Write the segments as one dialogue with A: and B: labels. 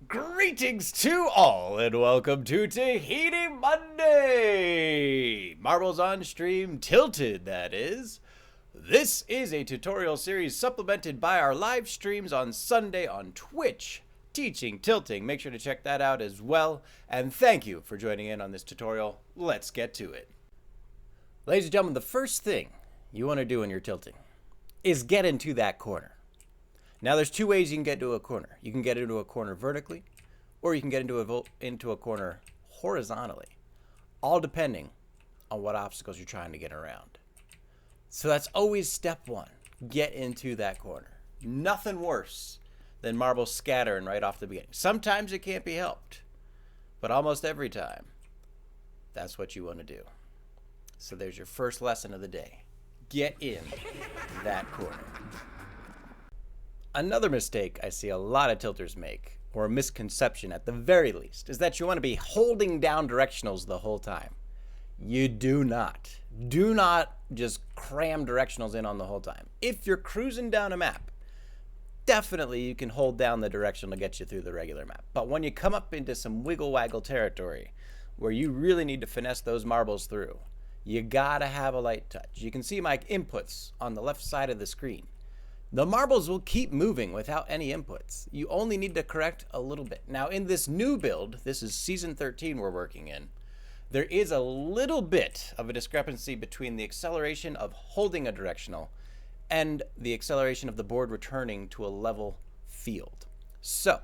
A: Greetings to all and welcome to Tahiti Monday! Marbles on stream tilted, that is. This is a tutorial series supplemented by our live streams on Sunday on Twitch, teaching tilting. Make sure to check that out as well. And thank you for joining in on this tutorial. Let's get to it. Ladies and gentlemen, the first thing you want to do when you're tilting is get into that corner. Now, there's two ways you can get into a corner. You can get into a corner vertically, or you can get into a corner horizontally, all depending on what obstacles you're trying to get around. So that's always step one. Get into that corner. Nothing worse than marbles scattering right off the beginning. Sometimes it can't be helped, but almost every time, that's what you want to do. So there's your first lesson of the day. Get in that corner. Another mistake I see a lot of tilters make, or a misconception at the very least, is that you want to be holding down directionals the whole time. You do not. Do not just cram directionals in on the whole time. If you're cruising down a map, definitely you can hold down the directional to get you through the regular map. But when you come up into some wiggle-waggle territory where you really need to finesse those marbles through, you gotta have a light touch. You can see my inputs on the left side of the screen. The marbles will keep moving without any inputs. You only need to correct a little bit. Now, in this new build, this is season 13 we're working in, there is a little bit of a discrepancy between the acceleration of holding a directional and the acceleration of the board returning to a level field. So,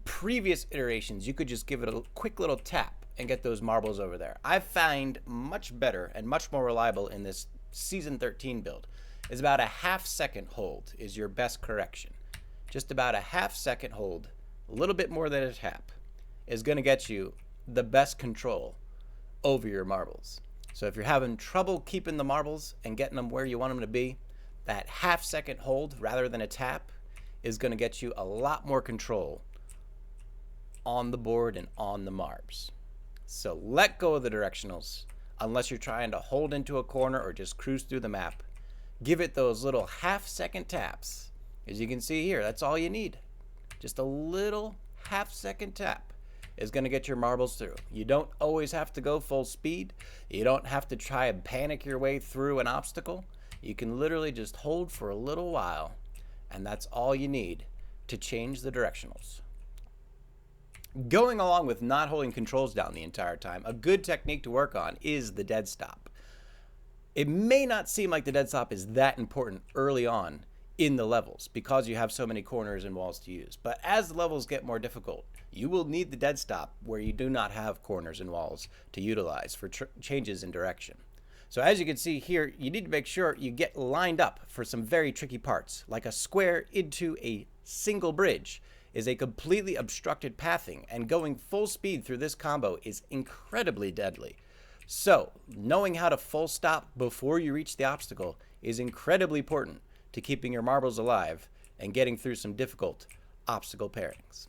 A: previous iterations, you could just give it a quick little tap and get those marbles over there. I find much better and much more reliable in this season 13 build is about a half-second hold is your best correction. Just about a half-second hold, a little bit more than a tap, is going to get you the best control over your marbles. So if you're having trouble keeping the marbles and getting them where you want them to be, that half-second hold rather than a tap is going to get you a lot more control on the board and on the marbs. So let go of the directionals unless you're trying to hold into a corner or just cruise through the map. Give it those little half-second taps. As you can see here, that's all you need. Just a little half-second tap is going to get your marbles through. You don't always have to go full speed. You don't have to try and panic your way through an obstacle. You can literally just hold for a little while, and that's all you need to change the directionals. Going along with not holding controls down the entire time, a good technique to work on is the dead stop. It may not seem like the dead stop is that important early on in the levels because you have so many corners and walls to use. But as the levels get more difficult, you will need the dead stop where you do not have corners and walls to utilize for changes in direction. So as you can see here, you need to make sure you get lined up for some very tricky parts, like a square into a single bridge is a completely obstructed pathing, and going full speed through this combo is incredibly deadly. So, knowing how to full stop before you reach the obstacle is incredibly important to keeping your marbles alive and getting through some difficult obstacle pairings.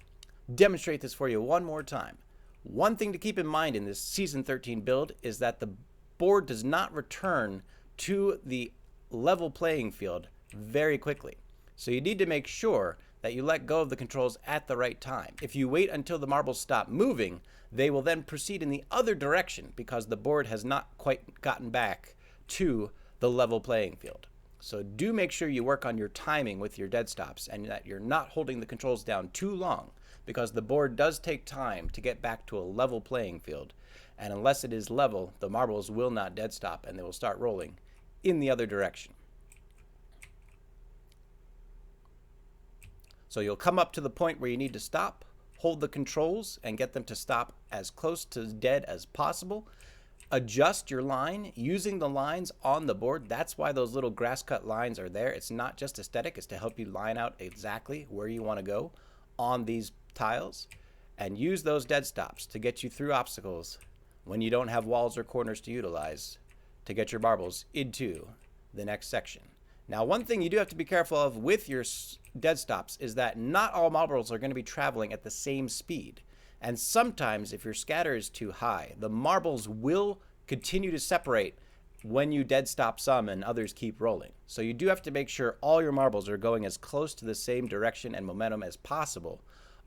A: Demonstrate this for you one more time. One thing to keep in mind in this Season 13 build is that the board does not return to the level playing field very quickly. So you need to make sure that you let go of the controls at the right time. If you wait until the marbles stop moving, they will then proceed in the other direction because the board has not quite gotten back to the level playing field. So do make sure you work on your timing with your dead stops and that you're not holding the controls down too long because the board does take time to get back to a level playing field. And unless it is level, the marbles will not dead stop and they will start rolling in the other direction. So you'll come up to the point where you need to stop, hold the controls, and get them to stop as close to dead as possible. Adjust your line using the lines on the board. That's why those little grass cut lines are there. It's not just aesthetic, it's to help you line out exactly where you want to go on these tiles. And use those dead stops to get you through obstacles when you don't have walls or corners to utilize to get your marbles into the next section. Now, one thing you do have to be careful of with your dead stops is that not all marbles are going to be traveling at the same speed. And sometimes, if your scatter is too high, the marbles will continue to separate when you dead stop some and others keep rolling. So you do have to make sure all your marbles are going as close to the same direction and momentum as possible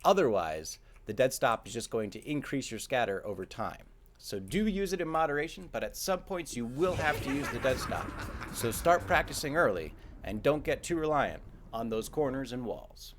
A: Otherwise, the dead stop is just going to increase your scatter over time. So do use it in moderation, but at some points you will have to use the dead stop. So start practicing early and don't get too reliant on those corners and walls.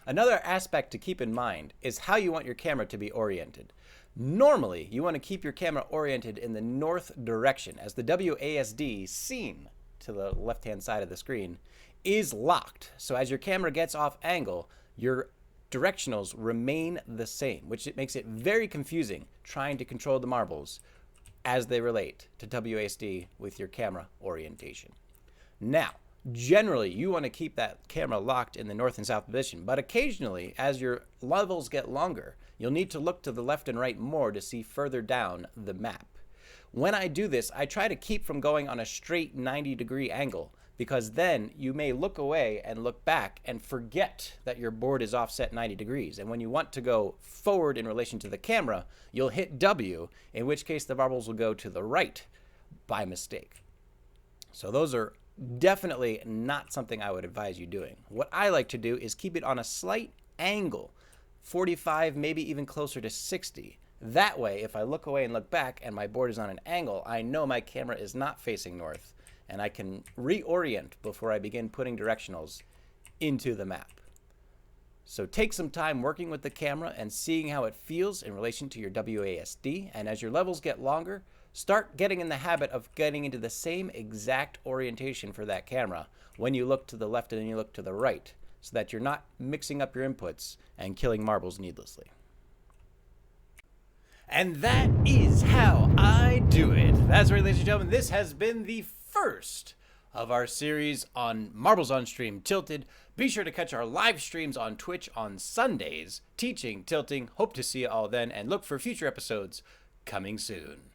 A: Another aspect to keep in mind is how you want your camera to be oriented. Normally, you want to keep your camera oriented in the north direction, as the WASD, seen to the left-hand side of the screen, is locked. So as your camera gets off angle, your directionals remain the same, which makes it very confusing trying to control the marbles as they relate to WASD with your camera orientation. Now, generally, you want to keep that camera locked in the north and south position, but occasionally, as your levels get longer, you'll need to look to the left and right more to see further down the map. When I do this, I try to keep from going on a straight 90-degree angle, because then you may look away and look back and forget that your board is offset 90 degrees. And when you want to go forward in relation to the camera, you'll hit W, in which case the marbles will go to the right by mistake. So those are definitely not something I would advise you doing. What I like to do is keep it on a slight angle, 45, maybe even closer to 60. That way, if I look away and look back and my board is on an angle, I know my camera is not facing north, and I can reorient before I begin putting directionals into the map. So take some time working with the camera and seeing how it feels in relation to your WASD, and as your levels get longer, start getting in the habit of getting into the same exact orientation for that camera when you look to the left and then you look to the right, so that you're not mixing up your inputs and killing marbles needlessly. And that is how I do it. That's right, ladies and gentlemen, this has been the first of our series on Marbles on Stream Tilted. Be sure to catch our live streams on Twitch on Sundays, teaching tilting. Hope to see you all then, and look for future episodes coming soon.